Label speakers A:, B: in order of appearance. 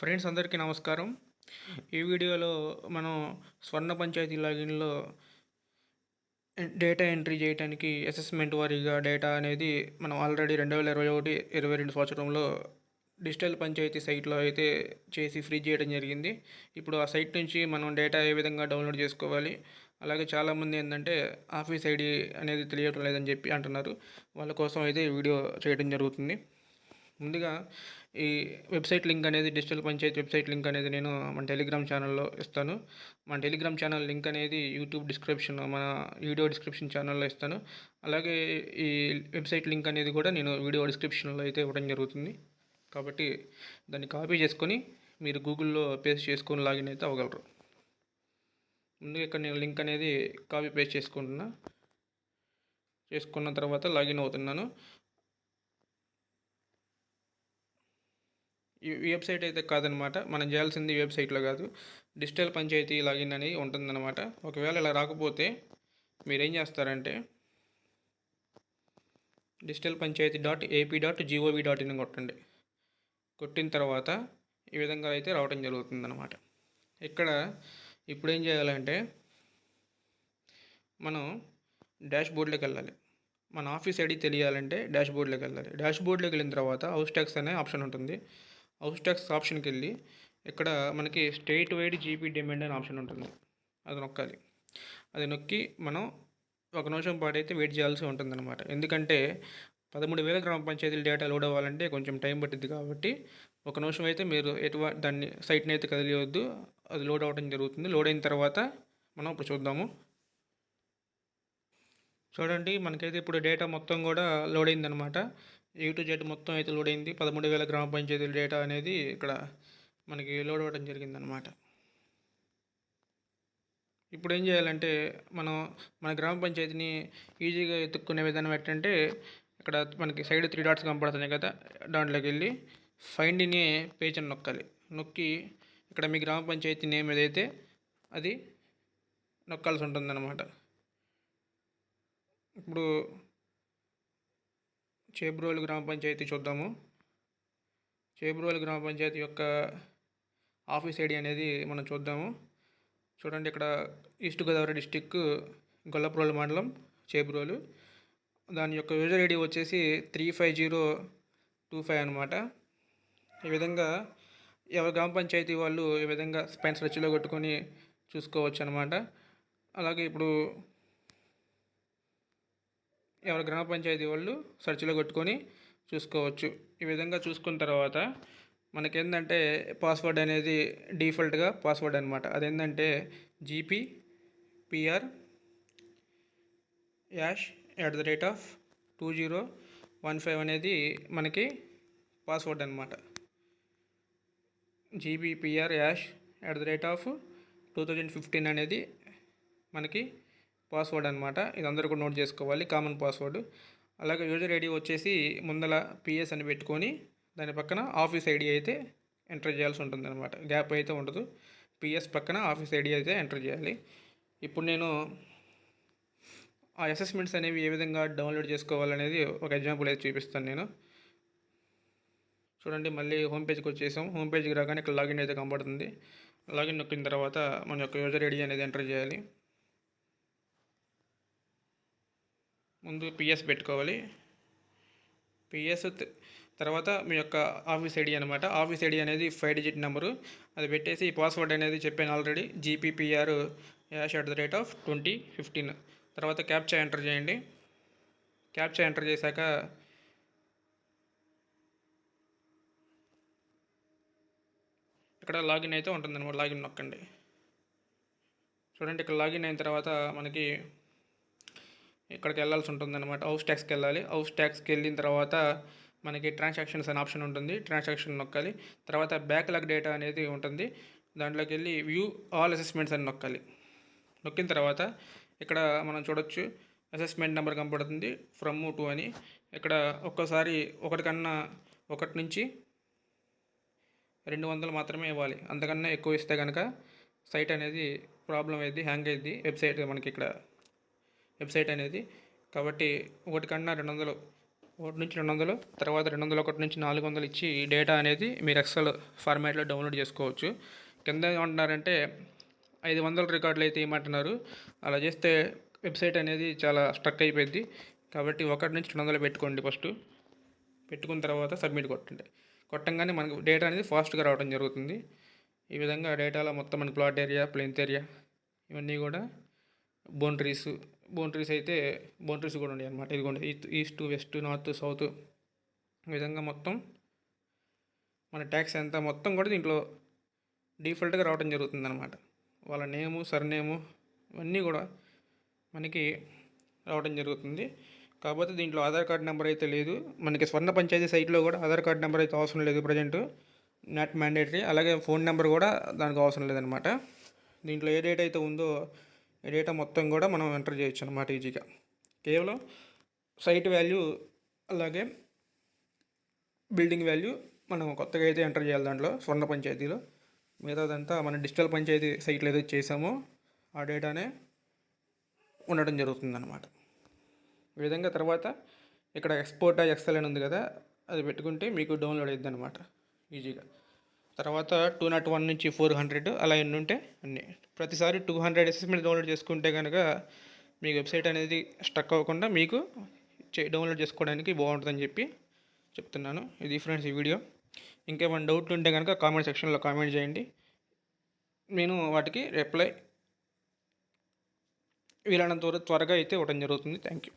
A: Friends అందరికీ నమస్కారం. ఈ వీడియోలో మనం స్వర్ణ పంచాయతీ లాగిన్‌లో డేటా ఎంట్రీ చేయటానికి అసెస్మెంట్ వారీగా డేటా అనేది మనం ఆల్రెడీ 2021, 22 సంవత్సరంలో డిజిటల్ పంచాయతీ సైట్‌లో అయితే చేసి ఫ్రీ చేయడం జరిగింది. ఇప్పుడు ఆ సైట్ నుంచి మనం డేటా ఏ విధంగా డౌన్‌లోడ్ చేసుకోవాలి, అలాగే చాలామంది ఏందంటే ఆఫీస్ ఐడీ అనేది తెలియటం లేదని చెప్పి అంటున్నారు. వాళ్ళ కోసం అయితే ఈ వీడియో చేయడం జరుగుతుంది. ముందుగా ఈ వెబ్సైట్ లింక్ అనేది డిజిటల్ పంచాయతీ వెబ్సైట్ లింక్ అనేది నేను మన టెలిగ్రామ్ ఛానల్లో ఇస్తాను. మన టెలిగ్రామ్ ఛానల్ లింక్ అనేది యూట్యూబ్ డిస్క్రిప్షన్ మన వీడియో డిస్క్రిప్షన్ ఛానల్లో ఇస్తాను. అలాగే ఈ వెబ్సైట్ లింక్ అనేది కూడా నేను వీడియో డిస్క్రిప్షన్లో అయితే ఇవ్వడం జరుగుతుంది. కాబట్టి దాన్ని కాపీ చేసుకొని మీరు గూగుల్లో పేస్ట్ చేసుకొని లాగిన్ అయితే అవ్వగలరు. ముందుగా ఇక్కడ నేను లింక్ అనేది కాపీ పేస్ట్ చేసుకున్న తర్వాత లాగిన్ అవుతున్నాను. ఈ వెబ్సైట్ అయితే కాదనమాట. మనం చేయాల్సింది ఈ వెబ్సైట్లో కాదు, డిజిటల్ పంచాయతీ లాగిన్ అని ఉంటుందన్నమాట. ఒకవేళ ఇలా రాకపోతే మీరేం చేస్తారంటే డిజిటల్ పంచాయతీ .ap.gov.in కొట్టండి. కొట్టిన తర్వాత ఈ విధంగా అయితే రావడం జరుగుతుందన్నమాట. ఇక్కడ ఇప్పుడు ఏం చేయాలంటే మనం డాష్ బోర్డ్లోకి వెళ్ళాలి. మన ఆఫీస్ ఐడి తెలియాలంటే డాష్ బోర్డ్లోకి వెళ్ళాలి. డాష్ బోర్డ్లోకి వెళ్ళిన తర్వాత హౌస్ ట్యాక్స్ అనే ఆప్షన్ ఉంటుంది. హౌస్ ట్యాక్స్ ఆప్షన్కి వెళ్ళి ఇక్కడ మనకి స్టేట్ వైడ్ జీపీ డిమాండ్ అనే ఆప్షన్ ఉంటుంది. అది నొక్కాలి. అది నొక్కి మనం ఒక నిమిషం పాటు అయితే వెయిట్ చేయాల్సి ఉంటుందన్నమాట. ఎందుకంటే 13,000 గ్రామ పంచాయతీల డేటా లోడ్ అవ్వాలంటే కొంచెం టైం పట్టింది. కాబట్టి ఒక నిమిషం అయితే మీరు దాన్ని సైట్ని అయితే కదిలియవద్దు. అది లోడ్ అవ్వడం జరుగుతుంది. లోడ్ అయిన తర్వాత మనం ఇప్పుడు చూద్దాము. చూడండి, మనకైతే ఇప్పుడు డేటా మొత్తం కూడా లోడ్ అయిందనమాట. A to Z మొత్తం అయితే లోడ్ అయింది. 13,000 గ్రామ పంచాయతీల డేటా అనేది ఇక్కడ మనకి లోడ్ అవ్వడం జరిగిందనమాట. ఇప్పుడు ఏం చేయాలంటే మన గ్రామ పంచాయతీని ఈజీగా ఎత్తుక్కునే విధానం ఏంటంటే ఇక్కడ మనకి సైడ్ 3 డాట్స్ కనపడుతున్నాయి కదా, దాంట్లోకి వెళ్ళి ఫైండ్ ఇన్ ఏ పేజ్ అని నొక్కాలి. నొక్కి ఇక్కడ మీ గ్రామ పంచాయతీ నేమ్ ఏదైతే అది నొక్కాల్సి ఉంటుందన్నమాట. ఇప్పుడు చేబ్రోలు గ్రామ పంచాయతీ చూద్దాము. చేబ్రోలు గ్రామ పంచాయతీ యొక్క ఆఫీస్ ఐడి అనేది మనం చూద్దాము. చూడండి, ఇక్కడ ఈస్ట్ గోదావరి డిస్టిక్ గొల్లప్రోలు మండలం చేబ్రోలు. దాని యొక్క యూజర్ ఐడి వచ్చేసి 35025 అనమాట. ఈ విధంగా ఎవరి గ్రామ పంచాయతీ వాళ్ళు ఈ విధంగా స్పెన్స్ సెర్చ్లో కొట్టుకొని చూసుకోవచ్చు అనమాట. అలాగే ఇప్పుడు ఎవరి గ్రామ పంచాయతీ వాళ్ళు సెర్చ్లో కొట్టుకొని చూసుకోవచ్చు. ఈ విధంగా చూసుకున్న తర్వాత మనకేంటంటే పాస్వర్డ్ అనేది డిఫాల్ట్గా పాస్వర్డ్ అనమాట. అదేంటంటే GPPR#2015 అనేది మనకి పాస్వర్డ్ అనమాట. GPPR#2015 అనేది మనకి పాస్వర్డ్ అనమాట. ఇది అందరూ కూడా నోట్ చేసుకోవాలి, కామన్ పాస్వర్డ్. అలాగే యూజర్ ఐడి వచ్చేసి ముందల PS అని పెట్టుకొని దాని పక్కన ఆఫీస్ ఐడి అయితే ఎంటర్ చేయాల్సి ఉంటుంది అనమాట. గ్యాప్ అయితే ఉండదు. PS పక్కన ఆఫీస్ ఐడి అయితే ఎంటర్ చేయాలి. ఇప్పుడు నేను ఆ అసెస్మెంట్స్ అనేవి ఏ విధంగా డౌన్లోడ్ చేసుకోవాలనేది ఒక ఎగ్జాంపుల్ అయితే చూపిస్తాను నేను. చూడండి, మళ్ళీ హోమ్ పేజ్కి వచ్చేసాం. హోమ్ పేజ్కి రాగానే ఇక్కడ లాగిన్ అయితే కనబడుతుంది. లాగిన్ నొక్కిన తర్వాత మన యొక్క యూజర్ ఐడి అనేది ఎంటర్ చేయాలి. ముందు PS పెట్టుకోవాలి. PS తర్వాత మీ యొక్క ఆఫీస్ ఐడి అనమాట. ఆఫీస్ ఐడి అనేది 5 డిజిట్ నెంబరు. అది పెట్టేసి పాస్వర్డ్ అనేది చెప్పాను ఆల్రెడీ, GPPR#2015. తర్వాత క్యాప్చా ఎంటర్ చేయండి. క్యాప్చా ఎంటర్ చేశాక ఇక్కడ లాగిన్ అయితే ఉంటుందన్నమాట. లాగిన్ నొక్కండి. చూడండి, ఇక్కడ లాగిన్ అయిన తర్వాత మనకి ఇక్కడికి వెళ్ళాల్సి ఉంటుందన్నమాట. హౌస్ ట్యాక్స్కి వెళ్ళాలి. హౌస్ ట్యాక్స్కి వెళ్ళిన తర్వాత మనకి ట్రాన్సాక్షన్స్ అనే ఆప్షన్ ఉంటుంది. ట్రాన్సాక్షన్ నొక్కాలి. తర్వాత బ్యాక్లాగ్ డేటా అనేది ఉంటుంది. దాంట్లోకి వెళ్ళి వ్యూ ఆల్ అసెస్మెంట్స్ అని నొక్కాలి. నొక్కిన తర్వాత ఇక్కడ మనం చూడొచ్చు అసెస్మెంట్ నెంబర్ కనపడుతుంది, ఫ్రమ్ టు అని. ఇక్కడ ఒక్కోసారి ఒకటి నుంచి 200 మాత్రమే ఇవ్వాలి. అంతకన్నా ఎక్కువ ఇస్తే కనుక సైట్ అనేది ప్రాబ్లం అయ్యింది, హ్యాంగ్ అయ్యింది వెబ్సైట్ మనకి ఇక్కడ వెబ్సైట్ అనేది. కాబట్టి 1 కన్నా 200 ఒకటి నుంచి 200, తర్వాత 201 నుంచి 400 ఇచ్చి డేటా అనేది మీరు ఎక్సెల్ ఫార్మాట్లో డౌన్లోడ్ చేసుకోవచ్చు. కింద ఏమంటున్నారంటే 500 రికార్డులు అయితే ఏమంటున్నారు. అలా చేస్తే వెబ్సైట్ అనేది చాలా స్ట్రక్ అయిపోయింది. కాబట్టి 1 నుంచి 200 పెట్టుకోండి. ఫస్ట్ పెట్టుకున్న తర్వాత సబ్మిట్ కొట్టండి. కొట్టంగానే మనకు డేటా అనేది ఫాస్ట్గా రావడం జరుగుతుంది. ఈ విధంగా డేటాలో మొత్తం మనకి ప్లాట్ ఏరియా, ప్లెంత్ ఏరియా ఇవన్నీ కూడా బౌండరీస్ అయితే బౌండరీస్ కూడా ఉన్నాయి అన్నమాట. ఇదిగోండి ఈస్ట్, వెస్ట్, నార్త్, సౌత్ ఈ విధంగా మొత్తం మన ట్యాక్స్ ఎంత మొత్తం కూడా దీంట్లో డిఫాల్ట్గా రావడం జరుగుతుంది అనమాట. వాళ్ళ నేము, సర్నేము ఇవన్నీ కూడా మనకి రావడం జరుగుతుంది. కాకపోతే దీంట్లో ఆధార్ కార్డ్ నెంబర్ అయితే లేదు. మనకి స్వర్ణ పంచాయతీ సైట్లో కూడా ఆధార్ కార్డ్ నెంబర్ అయితే అవసరం లేదు ప్రజెంట్, నాట్ మ్యాండేటరీ. అలాగే ఫోన్ నెంబర్ కూడా దానికి అవసరం లేదనమాట. దీంట్లో ఏ డేటా అయితే ఉందో ఈ డేటా మొత్తం కూడా మనం ఎంటర్ చేయొచ్చు అనమాట ఈజీగా. కేవలం సైట్ వాల్యూ అలాగే బిల్డింగ్ వాల్యూ మనం కొత్తగా అయితే ఎంటర్ చేయాలి దాంట్లో స్వర్ణ పంచాయతీలో. మిగతాదంతా మన డిజిటల్ పంచాయతీ సైట్లో ఏదైతే చేసామో ఆ డేటానే ఉండడం జరుగుతుందన్నమాట. ఈ విధంగా తర్వాత ఇక్కడ ఎక్స్పోర్ట్ ఎక్సెల్ అని ఉంది కదా, అది పెట్టుకుంటే మీకు డౌన్లోడ్ అవుతుంది అనమాట ఈజీగా. తర్వాత 201 నుంచి 400 అలా ఎన్ని ఉంటే అన్నీ. ప్రతిసారి 200 అసెస్మెంట్ డౌన్లోడ్ చేసుకుంటే కనుక మీకు వెబ్సైట్ అనేది స్టక్ అవ్వకుండా మీకు డౌన్లోడ్ చేసుకోవడానికి బాగుంటుందని చెప్పి చెప్తున్నాను. ఇది ఫ్రెండ్స్ ఈ వీడియో. ఇంకేమైనా డౌట్లు ఉంటే కనుక కామెంట్ సెక్షన్లో కామెంట్ చేయండి. నేను వాటికి రిప్లై వీలైనంత త్వరగా అయితే ఇవ్వడం జరుగుతుంది. Thank you.